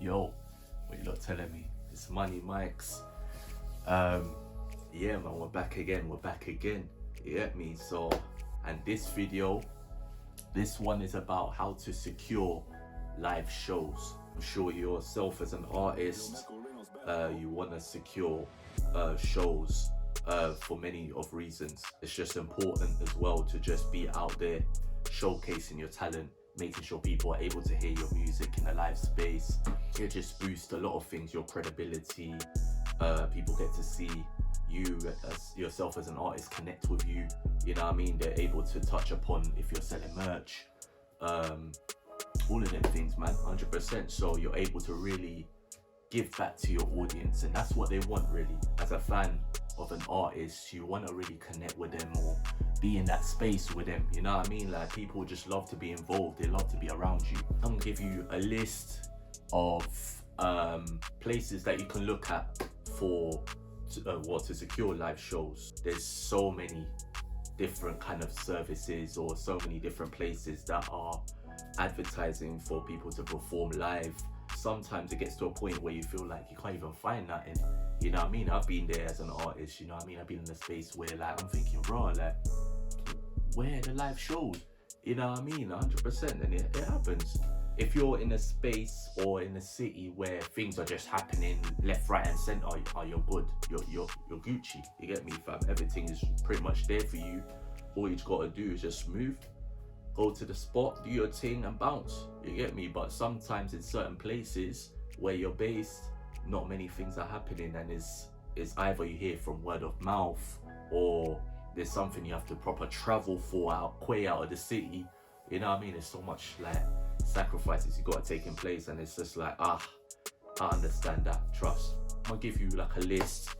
Yo, what you lot telling me? It's Money Mike's. Yeah man, we're back again. You get me? So, and this video, this one is about how to secure live shows. I'm sure yourself as an artist, you want to secure shows for many of reasons. It's just important as well to just be out there showcasing your talent, making sure people are able to hear your music in a live space. It just boosts a lot of things, your credibility. People get to see you as yourself as an artist, connect with you. You know what I mean? They're able to touch upon if you're selling merch, all of them things, man, 100%. So you're able to really give back to your audience, and that's what they want really. As a fan of an artist, you want to really connect with them or be in that space with them, you know what I mean? Like, people just love to be involved, they love to be around you. I'm gonna give you a list of places that you can look at for to secure live shows. There's so many different kind of services or so many different places that are advertising for people to perform live. Sometimes it gets to a point where you feel like you can't even find nothing, you know what I mean? I've been there as an artist, you know what I mean? I've been in a space where like I'm thinking, bro, like, where are the live shows? You know what I mean? 100%. And it happens. If you're in a space or in a city where things are just happening left, right and center, you're good. You're Gucci. You get me, fam? Everything is pretty much there for you. All you gotta do is just move, go to the spot, do your thing and bounce. You get me? But sometimes in certain places where you're based, not many things are happening, and it's either you hear from word of mouth or there's something you have to proper travel for way out of the city. You know what I mean? There's so much like sacrifices you got to take in place, and it's just like, I understand that, trust. I'm gonna give you like a list,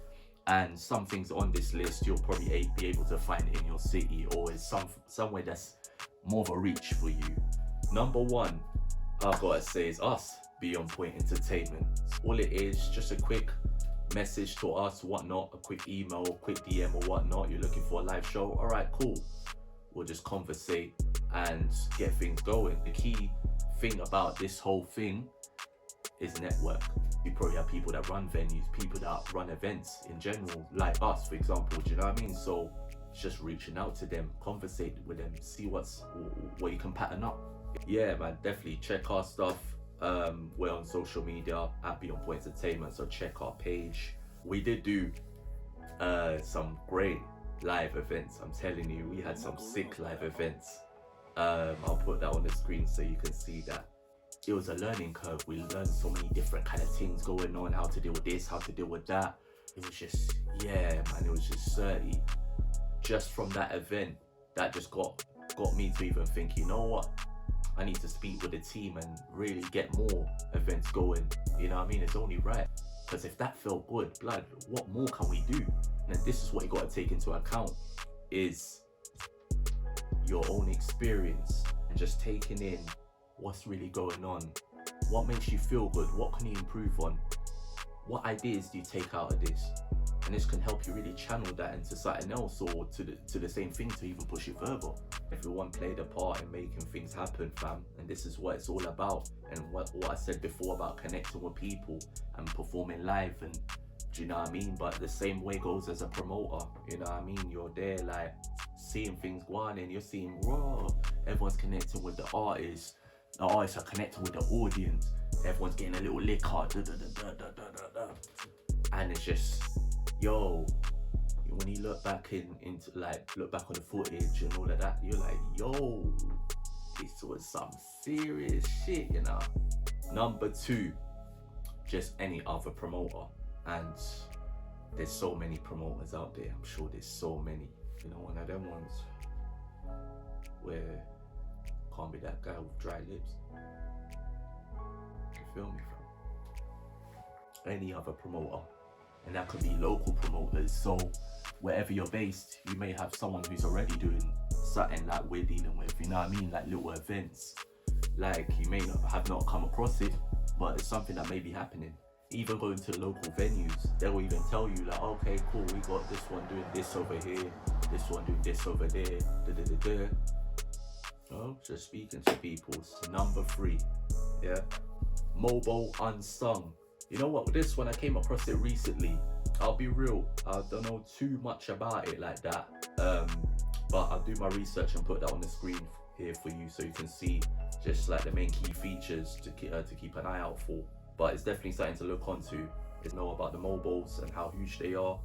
and some things on this list you'll probably be able to find in your city, or is somewhere that's more of a reach for you. Number one, I've got to say, is us, Beyond Point Entertainment. All it is, just a quick message to us, whatnot, a quick email, quick DM or whatnot. You're looking for a live show, all right, cool. We'll just conversate and get things going. The key thing about this whole thing is network. You probably have people that run venues, people that run events in general, like us, for example. Do you know what I mean? So it's just reaching out to them, conversate with them, see what you can pattern up. Yeah, man, definitely check our stuff. We're on social media at Beyond Point Entertainment, so check our page. We did do some great live events. I'm telling you, we had some sick live events. I'll put that on the screen so you can see that. It was a learning curve. We learned so many different kind of things going on, how to deal with this, how to deal with that. It was just, yeah, man, it was just 30. Just from that event, that just got me to even think, you know what? I need to speak with the team and really get more events going. You know what I mean? It's only right. Because if that felt good, blood, what more can we do? And this is what you got to take into account, is your own experience and just taking in what's really going on. What makes you feel good? What can you improve on? What ideas do you take out of this? And this can help you really channel that into something else, or to the same thing, to even push it further. Everyone played a part in making things happen, fam, and this is what it's all about. And what I said before about connecting with people and performing live, and do you know what I mean? But the same way goes as a promoter, you know what I mean? You're there like seeing things go on, and you're seeing, raw, everyone's connecting with the artists are connecting with the audience, everyone's getting a little liquor, and it's just, yo, when you look back look back on the footage and all of that, you're like, yo, this was some serious shit, you know. Number two, just any other promoter. And there's so many promoters out there. I'm sure there's so many. You know, one of them ones where can't be that guy with dry lips. You feel me, fam? Any other promoter. And that could be local promoters. So wherever you're based, you may have someone who's already doing something like we're dealing with, you know what I mean? Like little events. Like, you may have not come across it, but it's something that may be happening. Even going to the local venues, they will even tell you like, okay, cool, we got this one doing this over here, this one doing this over there, Oh, just speaking to people. Number three, yeah. Mobile Unsung. You know what, this one I came across it recently. I'll be real, I don't know too much about it like that, but I'll do my research and put that on the screen here for you so you can see just like the main key features to keep an eye out for. But it's definitely something to look onto, is know about the mobiles and how huge they are,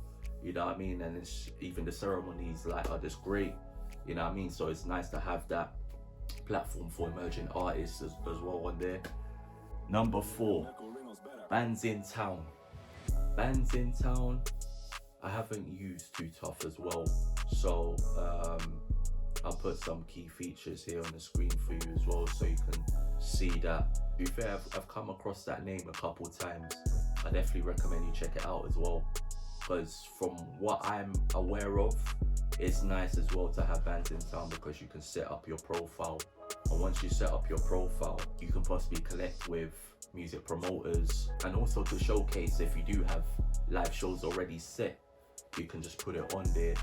you know what I mean, and it's, even the ceremonies like are just great, you know what I mean, so it's nice to have that platform for emerging artists as well on there. Number 4, Bands in Town. Bands in Town, I haven't used too tough as well, so I'll put some key features here on the screen for you as well so you can see that. To be fair, I've come across that name a couple times. I definitely recommend you check it out as well, because from what I'm aware of, it's nice as well to have Bands in Town because you can set up your profile, and once you set up your profile you can possibly connect with music promoters, and also to showcase if you do have live shows already set, you can just put it on there,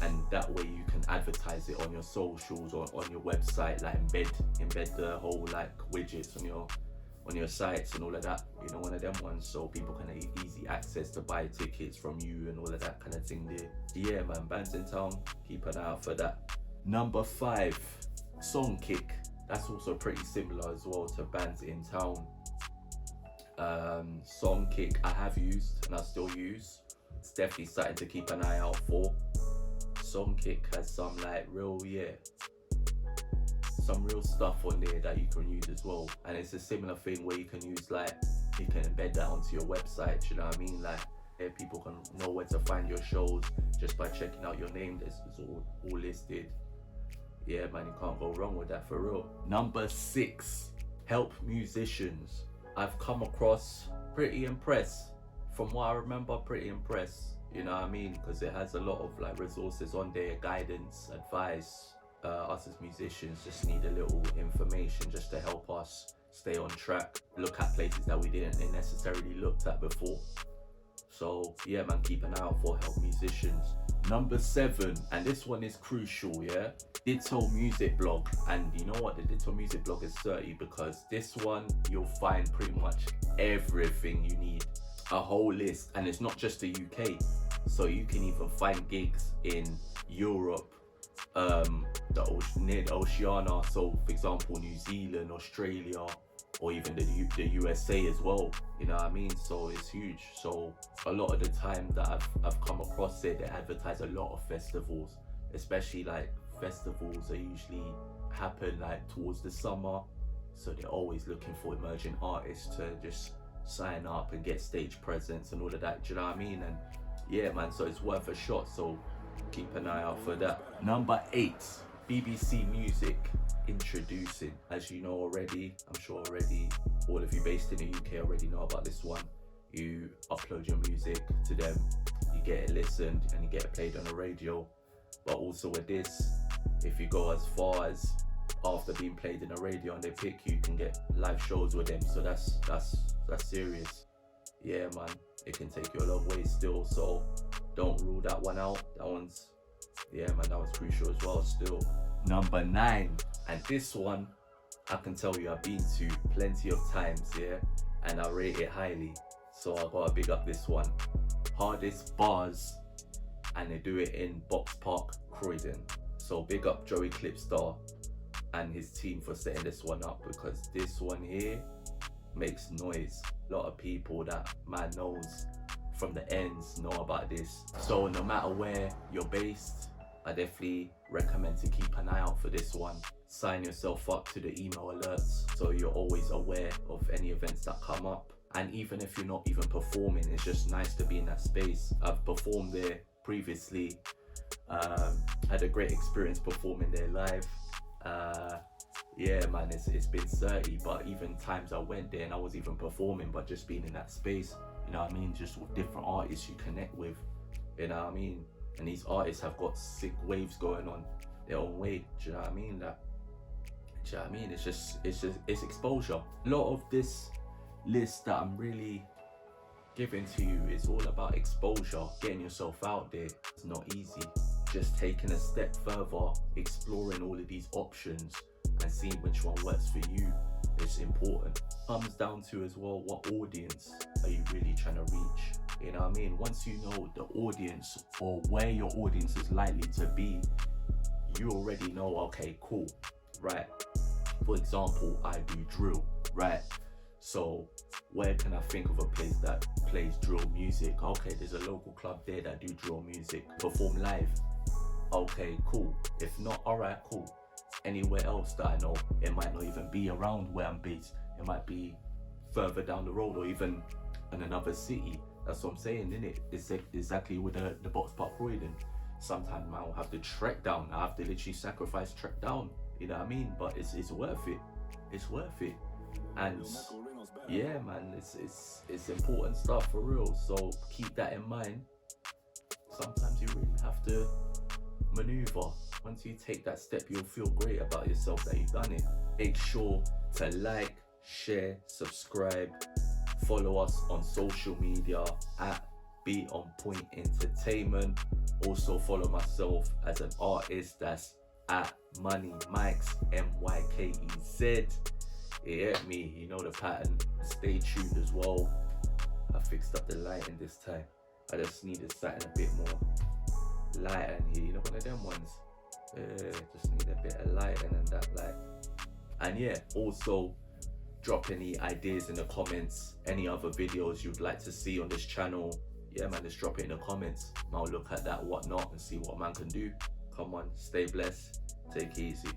and that way you can advertise it on your socials or on your website, like embed the whole like widgets on your sites and all of that, you know, one of them ones, so people can have easy access to buy tickets from you and all of that kind of thing there. Yeah man, Bands in Town, keep an eye out for that. Number 5, Songkick. That's also pretty similar as well to Bands in Town. Songkick I have used and I still use. It's definitely something to keep an eye out for. Songkick has some like some real stuff on there that you can use as well, and it's a similar thing where you can use like, you can embed that onto your website, you know what I mean, like people can know where to find your shows just by checking out your name. It's all listed. Yeah man, you can't go wrong with that for real. Number 6, Help Musicians. I've come across, pretty impressed. From what I remember, pretty impressed, you know what I mean, because it has a lot of like resources on there, guidance, advice. Us as musicians just need a little information just to help us stay on track, look at places that we didn't necessarily looked at before. So yeah man, keep an eye out for Help Musicians. Number 7, and this one is crucial, yeah, Ditto Music Blog. And you know what, the Ditto Music Blog is 30, because this one you'll find pretty much everything you need, a whole list, and it's not just the UK, so you can even find gigs in Europe, near the Oceania, so for example New Zealand, Australia, or even the USA as well, you know what I mean, so it's huge. So a lot of the time that I've come across it, they advertise a lot of festivals, especially like festivals that usually happen like towards the summer, so they're always looking for emerging artists to just sign up and get stage presence and all of that, do you know what I mean? And yeah man, so it's worth a shot, so keep an eye out for that. Number 8, BBC Music Introducing. As you know already, I'm sure already all of you based in the UK already know about this one. You upload your music to them, you get it listened and you get it played on the radio. But also with this, if you go as far as after being played in the radio and they pick you, you can get live shows with them, so that's serious. Yeah man, it can take you a long way still, so don't rule that one out. That one's, yeah man, that was crucial as well still. Number 9, and this one I can tell you I've been to plenty of times, yeah, and I rate it highly, so I gotta big up this one. Hardest Bars, and they do it in Box Park, Croydon. So big up Joey Clipstar and his team for setting this one up, because this one here makes noise. A lot of people that man knows from the ends know about this, so no matter where you're based, I definitely recommend to keep an eye out for this one. Sign yourself up to the email alerts so you're always aware of any events that come up, and even if you're not even performing, it's just nice to be in that space. I've performed there previously, had a great experience performing there live. Yeah man, it's been 30, but even times I went there and I was even performing, but just being in that space, you know what I mean, just with different artists you connect with, you know what I mean, and these artists have got sick waves going on their own way, do you know what I mean, that, do you know what I mean, it's exposure. A lot of this list that I'm really giving to you is all about exposure, getting yourself out there. It's not easy, just taking a step further, exploring all of these options and seeing which one works for you it's important. Comes down to as well, what audience are you really trying to reach? You know what I mean? Once you know the audience or where your audience is likely to be, you already know, okay, cool, right? For example, I do drill, right? So where can I think of a place that plays drill music? Okay, there's a local club there that do drill music, perform live. Okay, cool. If not, alright, cool. Anywhere else that I know, it might not even be around where I'm based. It might be further down the road or even in another city. That's what I'm saying, innit? It's exactly with the box park Croydon. Sometimes I'll have to trek down. I have to literally sacrifice trek down. You know what I mean? But it's worth it. It's worth it. And yeah, man, it's important stuff for real. So keep that in mind. Sometimes you really have to maneuver. Once you take that step, you'll feel great about yourself that you've done it. Make sure to like, share, subscribe, follow us on social media at Be On Point Entertainment. Also follow myself as an artist, that's at Money Mikes, MYKEZ. Yeah, me, you know the pattern. Stay tuned as well. I fixed up the lighting this time. I just needed something a bit more light in here, you know, one of them ones. Just need a bit of lighting and that light. And yeah, also drop any ideas in the comments, any other videos you'd like to see on this channel. Yeah man, just drop it in the comments. I'll look at that, whatnot, and see what man can do. Come on, stay blessed, take it easy.